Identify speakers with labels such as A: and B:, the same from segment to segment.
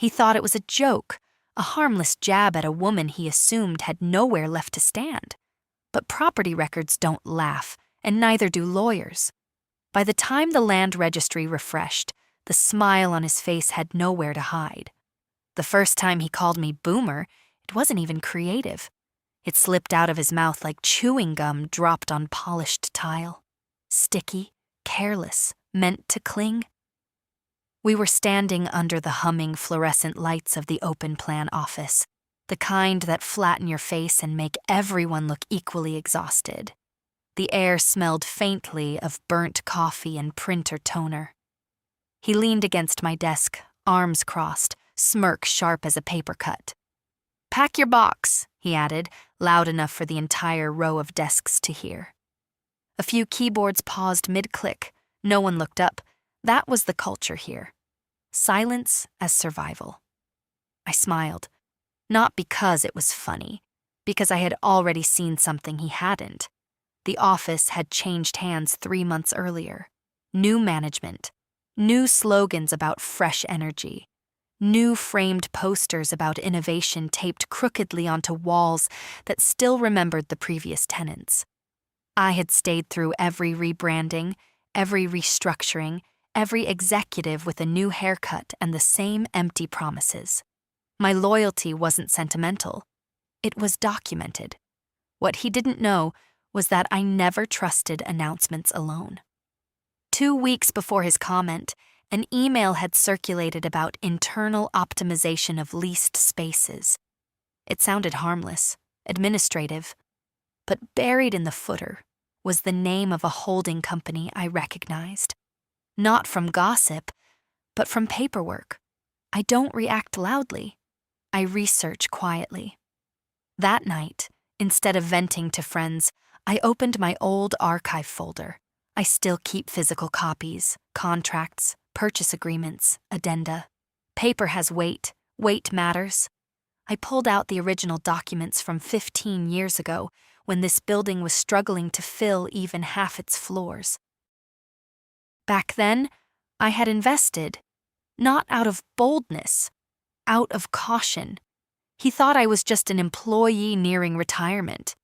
A: He thought it was a joke, a harmless jab at a woman he assumed had nowhere left to stand. But property records don't laugh, and neither do lawyers. By the time the Land Registry refreshed, the smile on his face had nowhere to hide. The first time he called me boomer, it wasn't even creative. It slipped out of his mouth like chewing gum dropped on polished tile. Sticky, careless, meant to cling. We were standing under the humming fluorescent lights of the open plan office, the kind that flatten your face and make everyone look equally exhausted. The air smelled faintly of burnt coffee and printer toner. He leaned against my desk, arms crossed, smirk sharp as a paper cut. "Pack your box," he added, loud enough for the entire row of desks to hear. A few keyboards paused mid-click. No one looked up. That was the culture here. Silence as survival. I smiled. Not because it was funny, because I had already seen something he hadn't. The office had changed hands 3 months earlier. New management. New slogans about fresh energy. New framed posters about innovation taped crookedly onto walls that still remembered the previous tenants. I had stayed through every rebranding, every restructuring, every executive with a new haircut and the same empty promises. My loyalty wasn't sentimental. It was documented. What he didn't know was that I never trusted announcements alone. 2 weeks before his comment, an email had circulated about internal optimization of leased spaces. It sounded harmless, administrative, but buried in the footer was the name of a holding company I recognized. Not from gossip, but from paperwork. I don't react loudly. I research quietly. That night, instead of venting to friends, I opened my old archive folder. I still keep physical copies, contracts, purchase agreements, addenda. Paper has weight. Weight matters. I pulled out the original documents from 15 years ago when this building was struggling to fill even half its floors. Back then, I had invested, not out of boldness, out of caution. He thought I was just an employee nearing retirement.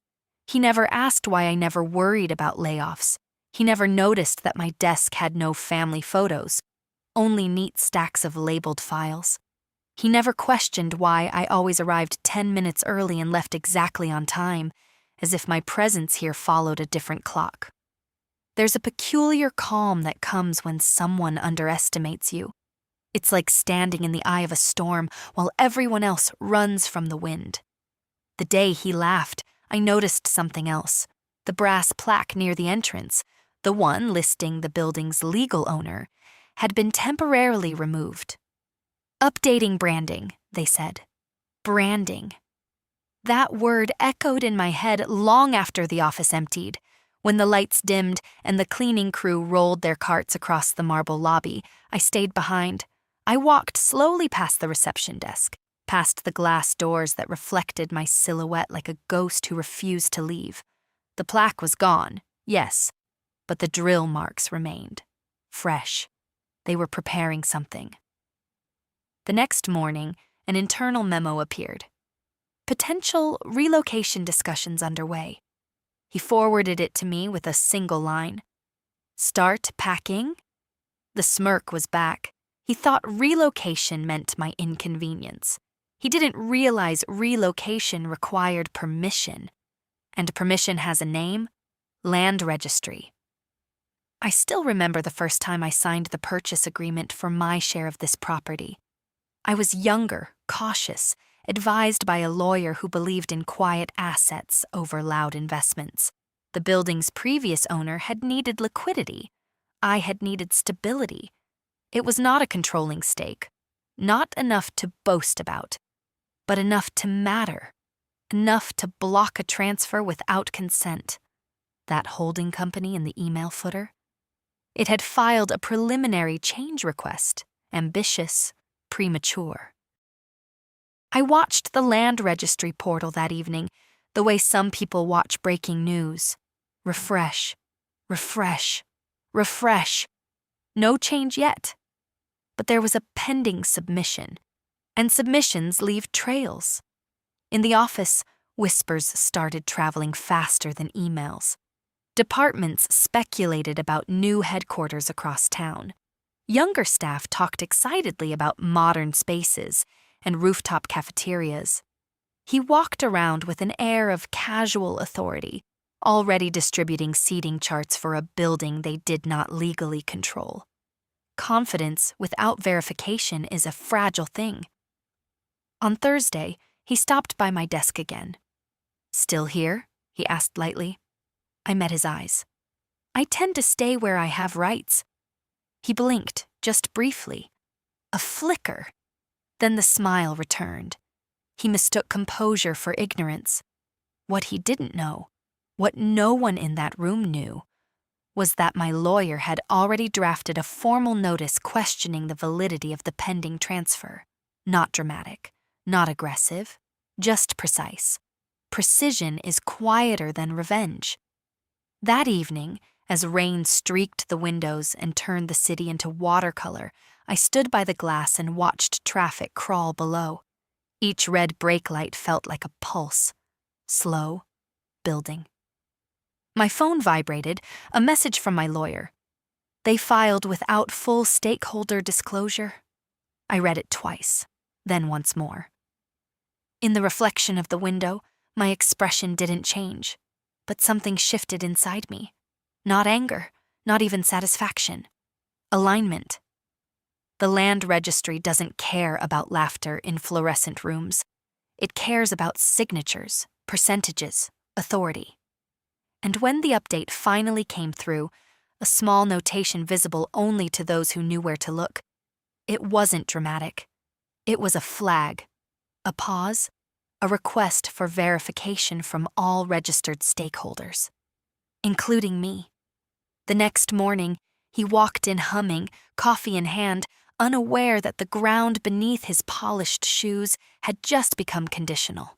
A: He never asked why I never worried about layoffs. He never noticed that my desk had no family photos, only neat stacks of labeled files. He never questioned why I always arrived 10 minutes early and left exactly on time, as if my presence here followed a different clock. There's a peculiar calm that comes when someone underestimates you. It's like standing in the eye of a storm while everyone else runs from the wind. The day he laughed, I noticed something else. The brass plaque near the entrance, the one listing the building's legal owner, had been temporarily removed. Updating branding, they said. Branding. That word echoed in my head long after the office emptied. When the lights dimmed and the cleaning crew rolled their carts across the marble lobby, I stayed behind. I walked slowly past the reception desk, past the glass doors that reflected my silhouette like a ghost who refused to leave. The plaque was gone, yes, but the drill marks remained. Fresh. They were preparing something. The next morning, an internal memo appeared. Potential relocation discussions underway. He forwarded it to me with a single line. Start packing? The smirk was back. He thought relocation meant my inconvenience. He didn't realize relocation required permission. And permission has a name: Land Registry. I still remember the first time I signed the purchase agreement for my share of this property. I was younger, cautious, advised by a lawyer who believed in quiet assets over loud investments. The building's previous owner had needed liquidity. I had needed stability. It was not a controlling stake, not enough to boast about, but enough to matter, enough to block a transfer without consent. That holding company in the email footer? It had filed a preliminary change request, ambitious, premature. I watched the Land Registry portal that evening, the way some people watch breaking news. Refresh, refresh, refresh. No change yet. But there was a pending submission, And submissions leave trails. In the office, whispers started traveling faster than emails. Departments speculated about new headquarters across town. Younger staff talked excitedly about modern spaces and rooftop cafeterias. He walked around with an air of casual authority, already distributing seating charts for a building they did not legally control. Confidence without verification is a fragile thing. On Thursday, he stopped by my desk again. "Still here?" he asked lightly. I met his eyes. "I tend to stay where I have rights." He blinked, just briefly. A flicker. Then the smile returned. He mistook composure for ignorance. What he didn't know, what no one in that room knew, was that my lawyer had already drafted a formal notice questioning the validity of the pending transfer. Not dramatic, not aggressive, just precise. Precision is quieter than revenge. That evening, as rain streaked the windows and turned the city into watercolor, I stood by the glass and watched traffic crawl below. Each red brake light felt like a pulse. Slow, building. My phone vibrated, a message from my lawyer. They filed without full stakeholder disclosure. I read it twice, then once more. In the reflection of the window, my expression didn't change, but something shifted inside me. Not anger, not even satisfaction. Alignment. The Land Registry doesn't care about laughter in fluorescent rooms. It cares about signatures, percentages, authority. And when the update finally came through, a small notation visible only to those who knew where to look, it wasn't dramatic. It was a flag, a pause, a request for verification from all registered stakeholders, including me. The next morning, he walked in humming, coffee in hand, unaware that the ground beneath his polished shoes had just become conditional.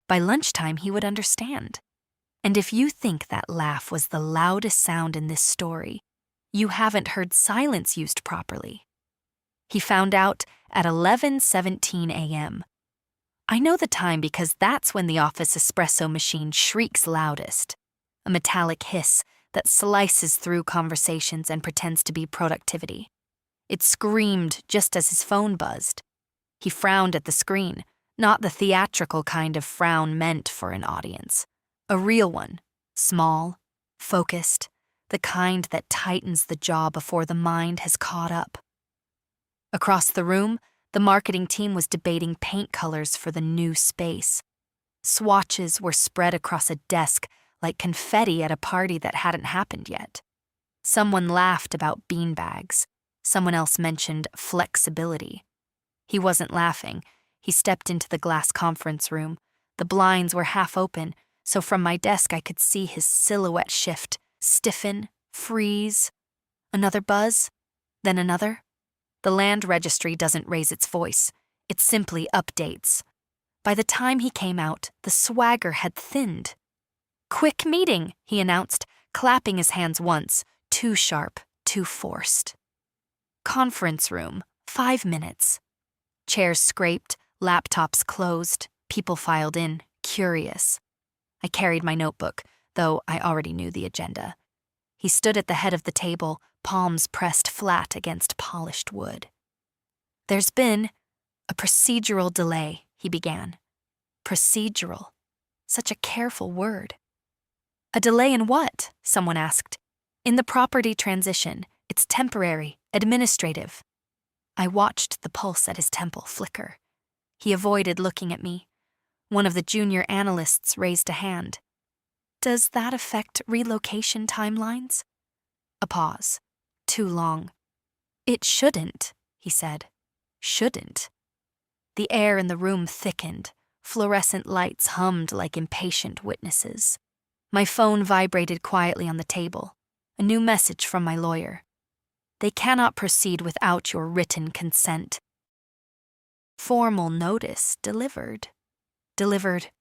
A: By lunchtime, he would understand. And if you think that laugh was the loudest sound in this story, you haven't heard silence used properly. He found out at 11:17 a.m. I know the time because that's when the office espresso machine shrieks loudest, a metallic hiss that slices through conversations and pretends to be productivity. It screamed just as his phone buzzed. He frowned at the screen, not the theatrical kind of frown meant for an audience. A real one, small, focused, the kind that tightens the jaw before the mind has caught up. Across the room, the marketing team was debating paint colors for the new space. Swatches were spread across a desk like confetti at a party that hadn't happened yet. Someone laughed about beanbags. Someone else mentioned flexibility. He wasn't laughing. He stepped into the glass conference room. The blinds were half open, so from my desk I could see his silhouette shift, stiffen, freeze. Another buzz, then another. The Land Registry doesn't raise its voice. It simply updates. By the time he came out, the swagger had thinned. "Quick meeting," he announced, clapping his hands once, too sharp, too forced. Conference room, 5 minutes. Chairs scraped, laptops closed, people filed in, curious. I carried my notebook, though I already knew the agenda. He stood at the head of the table, palms pressed flat against polished wood. "There's been a procedural delay," he began. Procedural. Such a careful word. "A delay in what?" someone asked. "In the property transition. It's temporary, administrative." I watched the pulse at his temple flicker. He avoided looking at me. One of the junior analysts raised a hand. "Does that affect relocation timelines?" A pause. Too long. "It shouldn't," he said. Shouldn't. The air in the room thickened. Fluorescent lights hummed like impatient witnesses. My phone vibrated quietly on the table. A new message from my lawyer. "They cannot proceed without your written consent." Formal notice delivered. Delivered.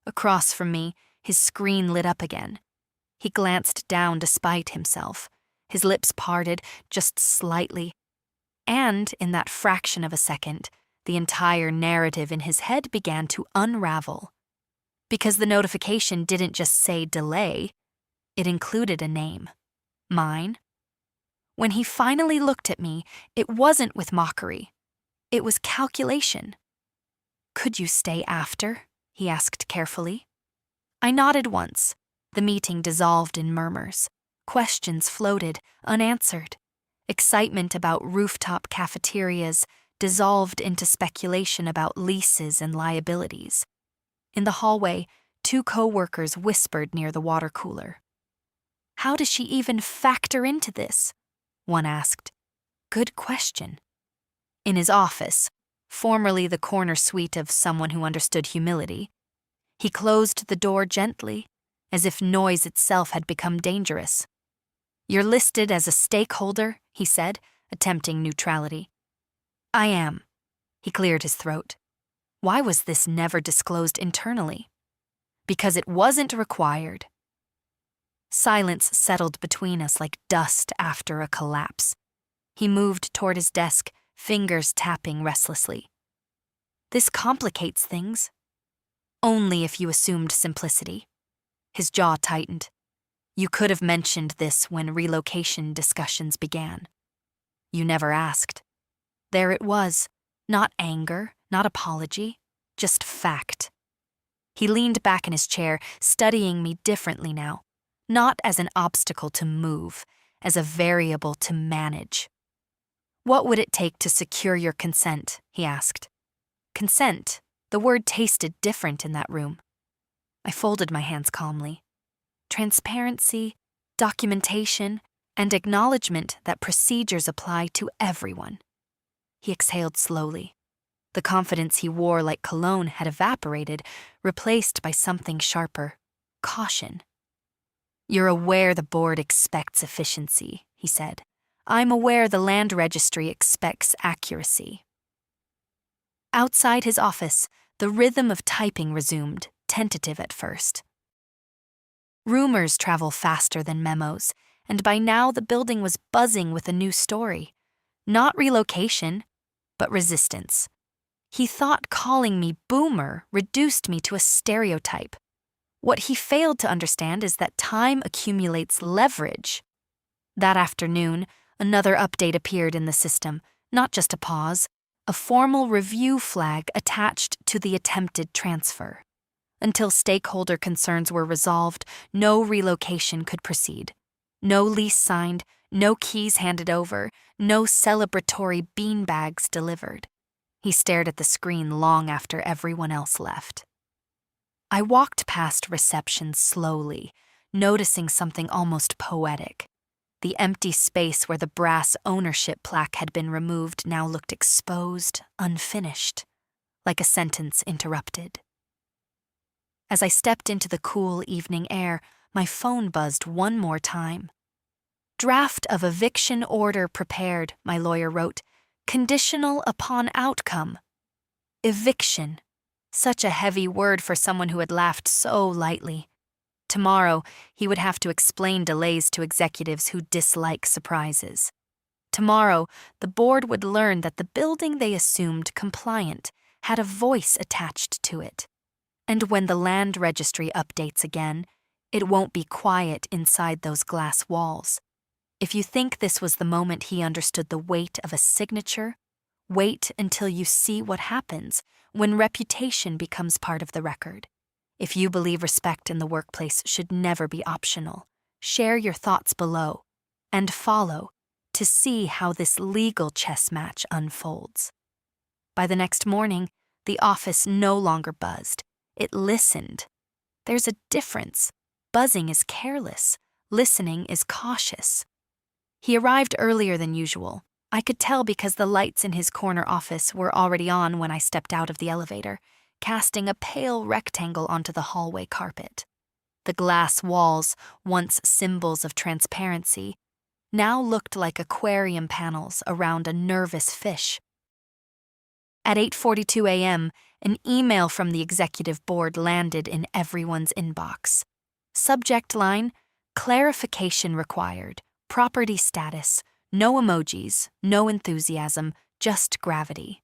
A: Across from me, his screen lit up again. He glanced down despite himself, his lips parted just slightly. And in that fraction of a second, the entire narrative in his head began to unravel. Because the notification didn't just say delay, it included a name. Mine. When he finally looked at me, it wasn't with mockery. It was calculation. "Could you stay after?" he asked carefully. I nodded once. The meeting dissolved in murmurs. Questions floated, unanswered. Excitement about rooftop cafeterias dissolved into speculation about leases and liabilities. In the hallway, 2 co-workers whispered near the water cooler. "How does she even factor into this?" one asked. Good question. In his office, formerly the corner suite of someone who understood humility, he closed the door gently, as if noise itself had become dangerous. "You're listed as a stakeholder," he said, attempting neutrality. "I am." He cleared his throat. Why was this never disclosed internally? Because it wasn't required. Silence settled between us like dust after a collapse. He moved toward his desk, fingers tapping restlessly. "This complicates things." "Only if you assumed simplicity." His jaw tightened. "You could have mentioned this when relocation discussions began. You never asked." There it was, not anger, not apology, just fact. He leaned back in his chair, studying me differently now, not as an obstacle to move, as a variable to manage. "What would it take to secure your consent?" he asked. Consent, the word tasted different in that room. I folded my hands calmly. Transparency, documentation, and acknowledgement that procedures apply to everyone. He exhaled slowly. The confidence he wore like cologne had evaporated, replaced by something sharper, caution. "You're aware the board expects efficiency," he said. "I'm aware the Land Registry expects accuracy." Outside his office, the rhythm of typing resumed, tentative at first. Rumors travel faster than memos, and by now the building was buzzing with a new story. Not relocation, but resistance. He thought calling me boomer reduced me to a stereotype. What he failed to understand is that time accumulates leverage. That afternoon, another update appeared in the system, not just a pause, a formal review flag attached to the attempted transfer. Until stakeholder concerns were resolved, no relocation could proceed. No lease signed, no keys handed over, no celebratory beanbags delivered. He stared at the screen long after everyone else left. I walked past reception slowly, noticing something almost poetic. The empty space where the brass ownership plaque had been removed now looked exposed, unfinished, like a sentence interrupted. As I stepped into the cool evening air, my phone buzzed one more time. "Draft of eviction order prepared," my lawyer wrote. "Conditional upon outcome." Eviction. Such a heavy word for someone who had laughed so lightly. Tomorrow, he would have to explain delays to executives who dislike surprises. Tomorrow, the board would learn that the building they assumed compliant had a voice attached to it. And when the Land Registry updates again, it won't be quiet inside those glass walls. If you think this was the moment he understood the weight of a signature, wait until you see what happens when reputation becomes part of the record. If you believe respect in the workplace should never be optional, share your thoughts below and follow to see how this legal chess match unfolds. By the next morning, the office no longer buzzed. It listened. There's a difference. Buzzing is careless. Listening is cautious. He arrived earlier than usual. I could tell because the lights in his corner office were already on when I stepped out of the elevator, casting a pale rectangle onto the hallway carpet. The glass walls, once symbols of transparency, now looked like aquarium panels around a nervous fish. At 8:42 a.m., an email from the executive board landed in everyone's inbox. Subject line, clarification required, property status, No emojis, no enthusiasm, just gravity.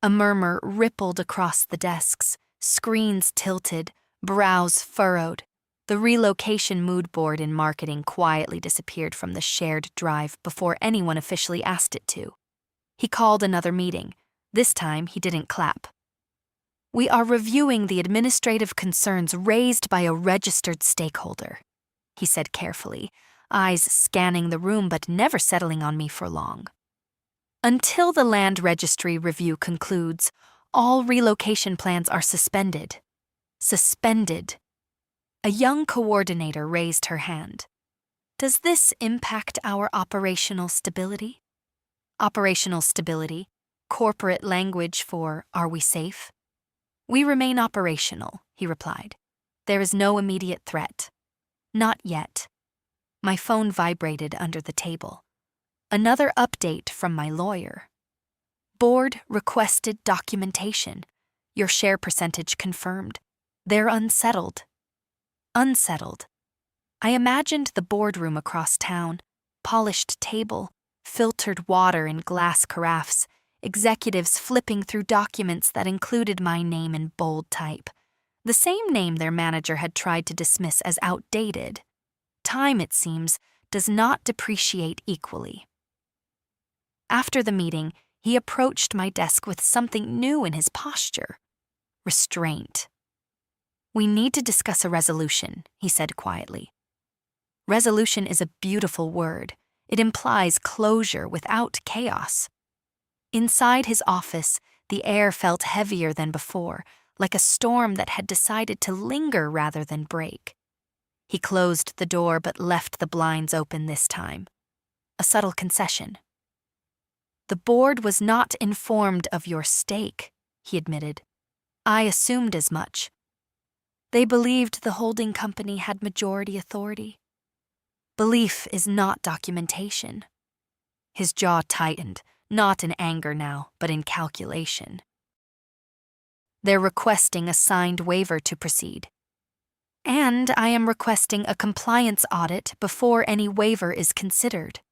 A: A murmur rippled across the desks, screens tilted, brows furrowed. The relocation mood board in marketing quietly disappeared from the shared drive before anyone officially asked it to. He called another meeting. This time, he didn't clap. "We are reviewing the administrative concerns raised by a registered stakeholder," he said carefully, eyes scanning the room but never settling on me for long. "Until the Land Registry review concludes, all relocation plans are suspended." Suspended. A young coordinator raised her hand. "Does this impact our operational stability?" Operational stability, corporate language for "are we safe?" "We remain operational," he replied. "There is no immediate threat." "Not yet." My phone vibrated under the table. Another update from my lawyer. "Board requested documentation. Your share percentage confirmed. They're unsettled." Unsettled. I imagined the boardroom across town, polished table, filtered water in glass carafes, executives flipping through documents that included my name in bold type, the same name their manager had tried to dismiss as outdated. Time, it seems, does not depreciate equally. After the meeting, he approached my desk with something new in his posture: restraint. "We need to discuss a resolution," he said quietly. Resolution is a beautiful word. It implies closure without chaos. Inside his office, the air felt heavier than before, like a storm that had decided to linger rather than break. He closed the door but left the blinds open this time. A subtle concession. "The board was not informed of your stake," he admitted. "I assumed as much. They believed the holding company had majority authority. Belief is not documentation." His jaw tightened, not in anger now, but in calculation. "They're requesting a signed waiver to proceed. And I am requesting a compliance audit before any waiver is considered."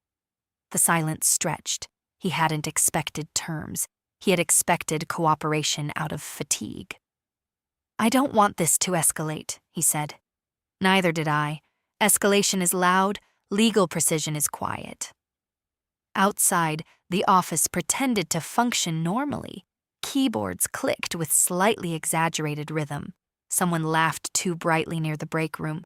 A: The silence stretched. He hadn't expected terms. He had expected cooperation out of fatigue. "I don't want this to escalate," he said. Neither did I. Escalation is loud, legal precision is quiet. Outside, the office pretended to function normally. Keyboards clicked with slightly exaggerated rhythm. Someone laughed too brightly near the break room.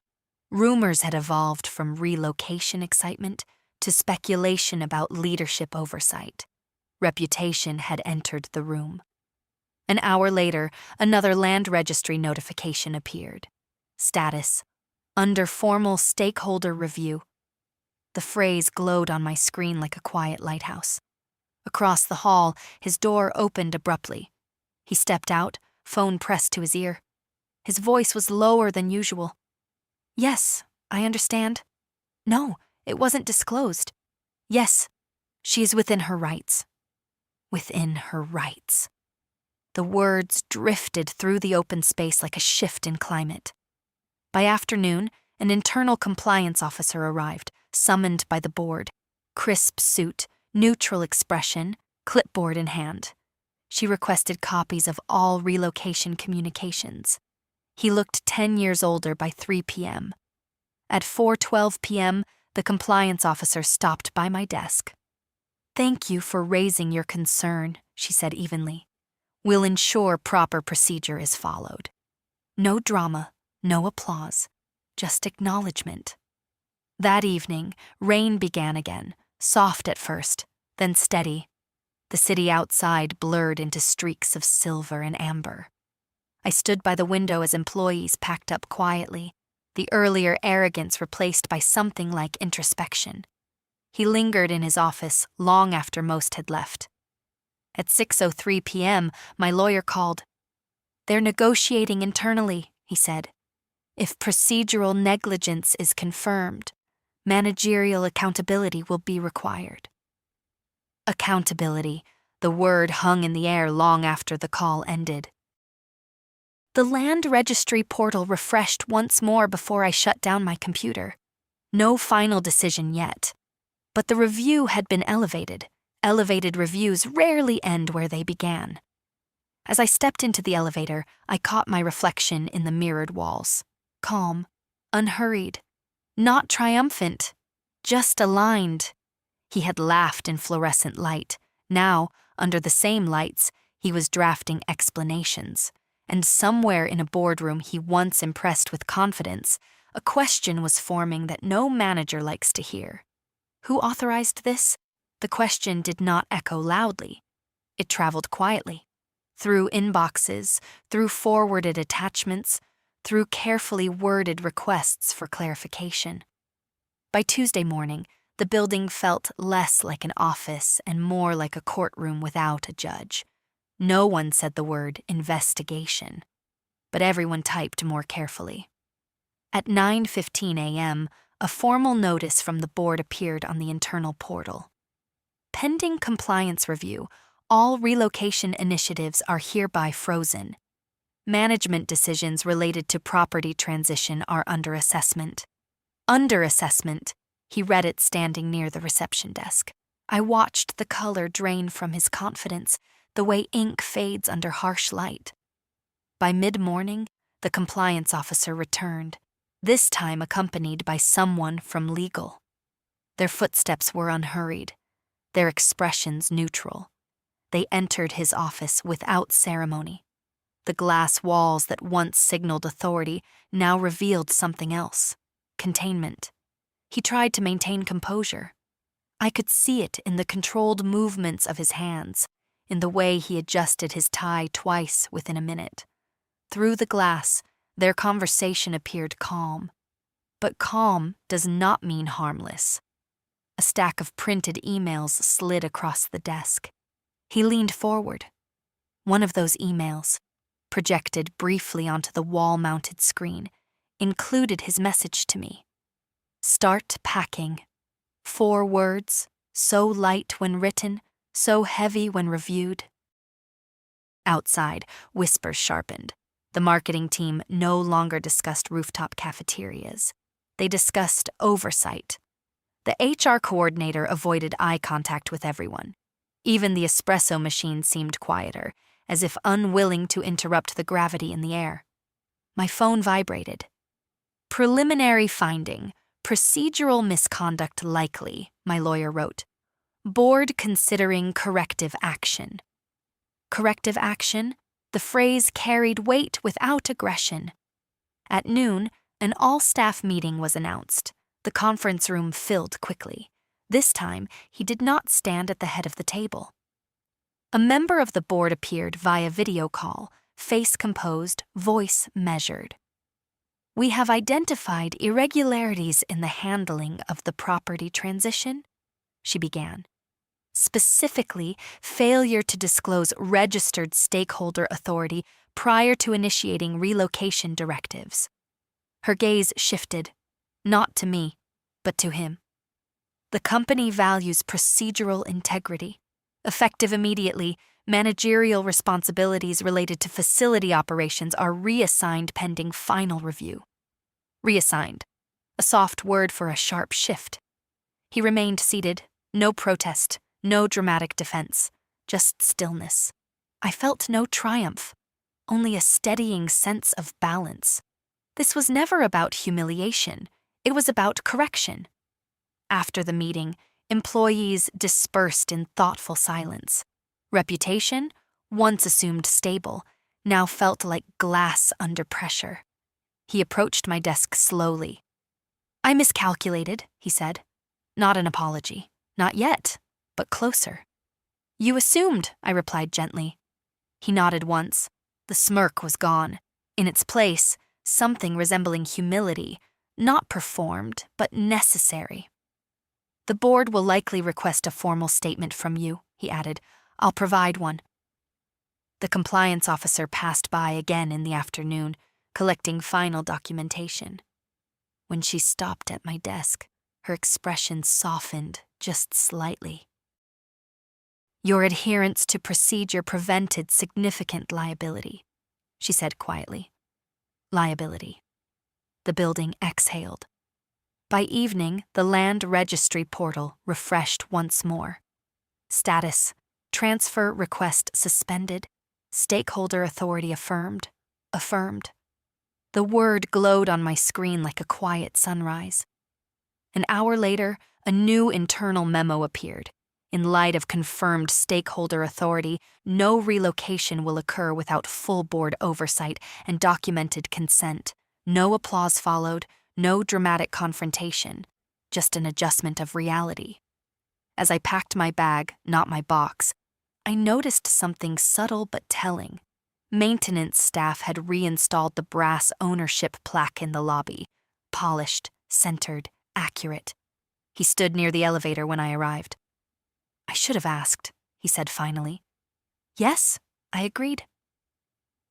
A: Rumors had evolved from relocation excitement to speculation about leadership oversight. Reputation had entered the room. An hour later, another Land Registry notification appeared. Status: under formal stakeholder review. The phrase glowed on my screen like a quiet lighthouse. Across the hall, his door opened abruptly. He stepped out, phone pressed to his ear. His voice was lower than usual. "Yes, I understand. No, it wasn't disclosed. Yes, she is within her rights." Within her rights. The words drifted through the open space like a shift in climate. By afternoon, an internal compliance officer arrived, summoned by the board. Crisp suit, neutral expression, clipboard in hand. She requested copies of all relocation communications. He looked 10 years older by 3 p.m. At 4:12 p.m., the compliance officer stopped by my desk. "Thank you for raising your concern," she said evenly. "We'll ensure proper procedure is followed." No drama, no applause, just acknowledgement. That evening, rain began again, soft at first, then steady. The city outside blurred into streaks of silver and amber. I stood by the window as employees packed up quietly, the earlier arrogance replaced by something like introspection. He lingered in his office long after most had left. At 6:03 p.m., my lawyer called. "They're negotiating internally," he said. "If procedural negligence is confirmed, managerial accountability will be required." Accountability, the word hung in the air long after the call ended. The Land Registry portal refreshed once more before I shut down my computer. No final decision yet. But the review had been elevated. Elevated reviews rarely end where they began. As I stepped into the elevator, I caught my reflection in the mirrored walls. Calm, unhurried, not triumphant, just aligned. He had laughed in fluorescent light. Now, under the same lights, he was drafting explanations. And somewhere in a boardroom he once impressed with confidence, a question was forming that no manager likes to hear. Who authorized this? The question did not echo loudly. It traveled quietly. Through inboxes, through forwarded attachments, through carefully worded requests for clarification. By Tuesday morning, the building felt less like an office and more like a courtroom without a judge. No one said the word investigation, but everyone typed more carefully. At 9:15 a.m., a formal notice from the board appeared on the internal portal. Pending compliance review, all relocation initiatives are hereby frozen. Management decisions related to property transition are under assessment. Under assessment, he read it standing near the reception desk. I watched the color drain from his confidence, the way ink fades under harsh light. By mid-morning, the compliance officer returned, this time accompanied by someone from legal. Their footsteps were unhurried, their expressions neutral. They entered his office without ceremony. The glass walls that once signaled authority now revealed something else: containment. He tried to maintain composure. I could see it in the controlled movements of his hands, in the way he adjusted his tie twice within a minute. Through the glass, their conversation appeared calm. But calm does not mean harmless. A stack of printed emails slid across the desk. He leaned forward. One of those emails, projected briefly onto the wall-mounted screen, included his message to me. Start packing. 4 words, so light when written, so heavy when reviewed. Outside, whispers sharpened. The marketing team no longer discussed rooftop cafeterias. They discussed oversight. The HR coordinator avoided eye contact with everyone. Even the espresso machine seemed quieter, as if unwilling to interrupt the gravity in the air. My phone vibrated. Preliminary finding, procedural misconduct likely, my lawyer wrote. Board considering corrective action. Corrective action? The phrase carried weight without aggression. At noon, an all-staff meeting was announced. The conference room filled quickly. This time, he did not stand at the head of the table. A member of the board appeared via video call, face composed, voice measured. We have identified irregularities in the handling of the property transition, she began. Specifically, failure to disclose registered stakeholder authority prior to initiating relocation directives. Her gaze shifted, not to me, but to him. The company values procedural integrity. Effective immediately, managerial responsibilities related to facility operations are reassigned pending final review. Reassigned, a soft word for a sharp shift. He remained seated, no protest, no dramatic defense, just stillness. I felt no triumph, only a steadying sense of balance. This was never about humiliation, it was about correction. After the meeting, employees dispersed in thoughtful silence. Reputation, once assumed stable, now felt like glass under pressure. He approached my desk slowly. I miscalculated, he said. Not an apology. Not yet, but closer. You assumed, I replied gently. He nodded once. The smirk was gone. In its place, something resembling humility, not performed, but necessary. The board will likely request a formal statement from you, he added. I'll provide one. The compliance officer passed by again in the afternoon, collecting final documentation. When she stopped at my desk, her expression softened just slightly. Your adherence to procedure prevented significant liability, she said quietly. Liability. The building exhaled. By evening, the Land Registry portal refreshed once more. Status: transfer request suspended. Stakeholder authority affirmed. Affirmed. The word glowed on my screen like a quiet sunrise. An hour later, a new internal memo appeared. In light of confirmed stakeholder authority, no relocation will occur without full board oversight and documented consent. No applause followed, no dramatic confrontation, just an adjustment of reality. As I packed my bag, not my box, I noticed something subtle but telling. Maintenance staff had reinstalled the brass ownership plaque in the lobby. Polished, centered, accurate. He stood near the elevator when I arrived. "I should have asked," he said finally. "Yes," I agreed.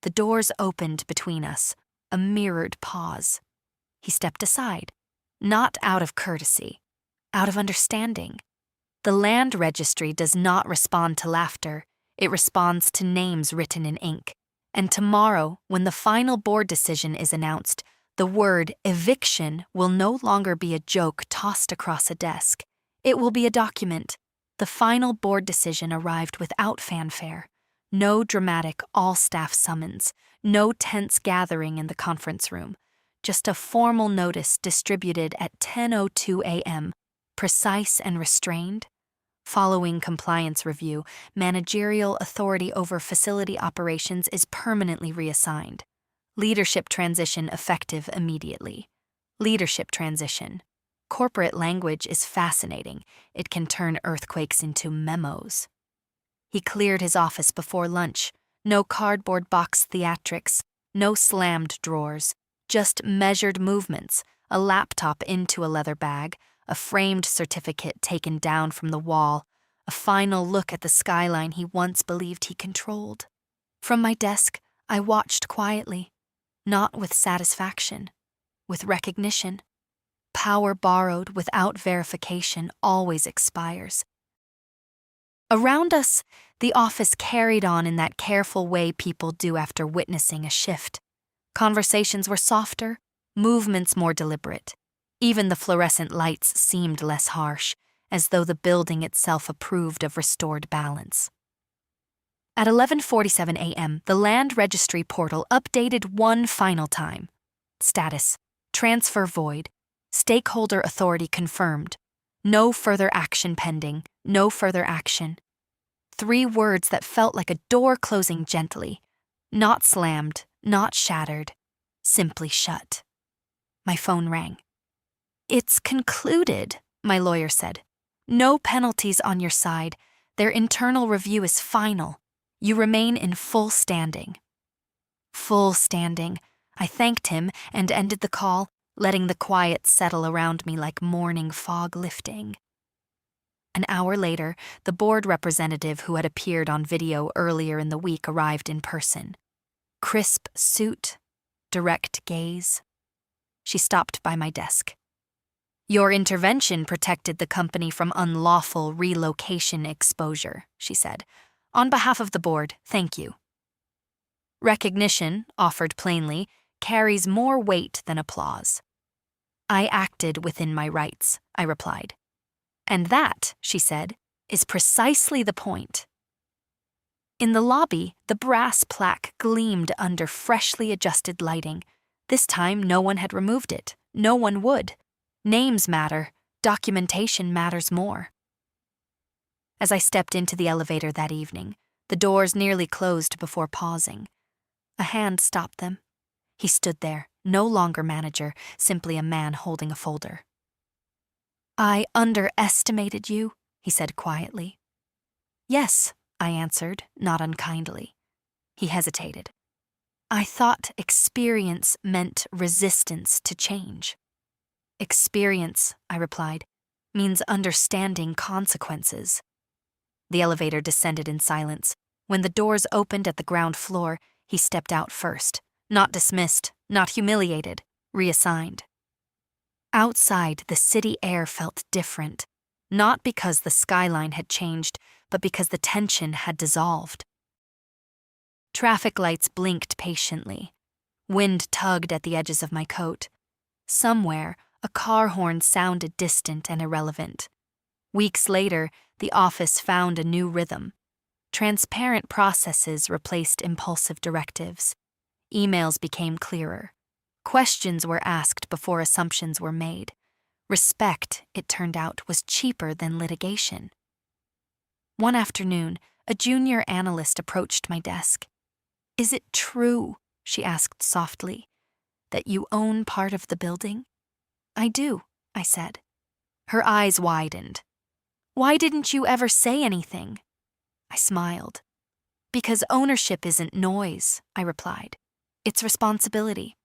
A: The doors opened between us, a mirrored pause. He stepped aside, not out of courtesy, out of understanding. The Land Registry does not respond to laughter, it responds to names written in ink. And tomorrow, when the final board decision is announced, the word eviction will no longer be a joke tossed across a desk. It will be a document. The final board decision arrived without fanfare. No dramatic all-staff summons, no tense gathering in the conference room. Just a formal notice distributed at 10:02 a.m., precise and restrained. Following compliance review, managerial authority over facility operations is permanently reassigned. Leadership transition effective immediately. Leadership transition. Corporate language is fascinating. It can turn earthquakes into memos. He cleared his office before lunch. No cardboard box theatrics, no slammed drawers, just measured movements, a laptop into a leather bag, a framed certificate taken down from the wall, a final look at the skyline he once believed he controlled. From my desk, I watched quietly, not with satisfaction, with recognition. Power borrowed without verification always expires. Around us, the office carried on in that careful way people do after witnessing a shift. Conversations were softer, movements more deliberate. Even the fluorescent lights seemed less harsh, as though the building itself approved of restored balance. At 11:47 a.m., the Land Registry portal updated one final time. Status: transfer void. Stakeholder authority confirmed. No further action pending. No further action. 3 words that felt like a door closing gently. Not slammed, not shattered, simply shut. My phone rang. "It's concluded," my lawyer said. "No penalties on your side. Their internal review is final. You remain in full standing." Full standing. I thanked him and ended the call, letting the quiet settle around me like morning fog lifting. An hour later, the board representative who had appeared on video earlier in the week arrived in person. Crisp suit, direct gaze. She stopped by my desk. "Your intervention protected the company from unlawful relocation exposure," she said. "On behalf of the board, thank you." Recognition, offered plainly, carries more weight than applause. "I acted within my rights," I replied. "And that," she said, "is precisely the point." In the lobby, the brass plaque gleamed under freshly adjusted lighting. This time, no one had removed it. No one would. Names matter. Documentation matters more. As I stepped into the elevator that evening, the doors nearly closed before pausing. A hand stopped them. He stood there, no longer manager, simply a man holding a folder. "I underestimated you," he said quietly. "Yes," I answered, not unkindly. He hesitated. "I thought experience meant resistance to change." "Experience," I replied, "means understanding consequences." The elevator descended in silence. When the doors opened at the ground floor, he stepped out first. Not dismissed, not humiliated, reassigned. Outside, the city air felt different, not because the skyline had changed, but because the tension had dissolved. Traffic lights blinked patiently. Wind tugged at the edges of my coat. Somewhere, A car horn sounded distant and irrelevant. Weeks later, the office found a new rhythm. Transparent processes replaced impulsive directives. Emails became clearer. Questions were asked before assumptions were made. Respect, it turned out, was cheaper than litigation. One afternoon, a junior analyst approached my desk. "Is it true," she asked softly, "that you own part of the building?" "I do," I said. Her eyes widened. "Why didn't you ever say anything?" I smiled. "Because ownership isn't noise," I replied. "It's responsibility."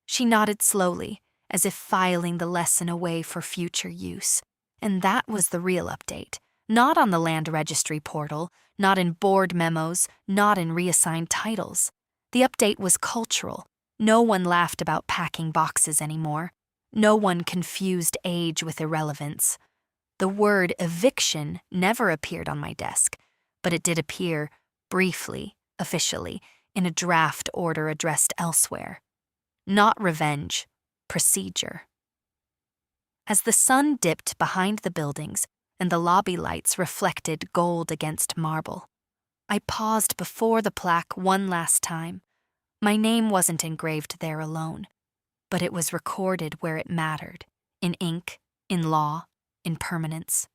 A: She nodded slowly, as if filing the lesson away for future use. And that was the real update. Not on the Land Registry portal, not in board memos, not in reassigned titles. The update was cultural. No one laughed about packing boxes anymore. No one confused age with irrelevance. The word eviction never appeared on my desk, but it did appear, briefly, officially, in a draft order addressed elsewhere. Not revenge, procedure. As the sun dipped behind the buildings and the lobby lights reflected gold against marble, I paused before the plaque one last time. My name wasn't engraved there alone, but it was recorded where it mattered, in ink, in law, in permanence.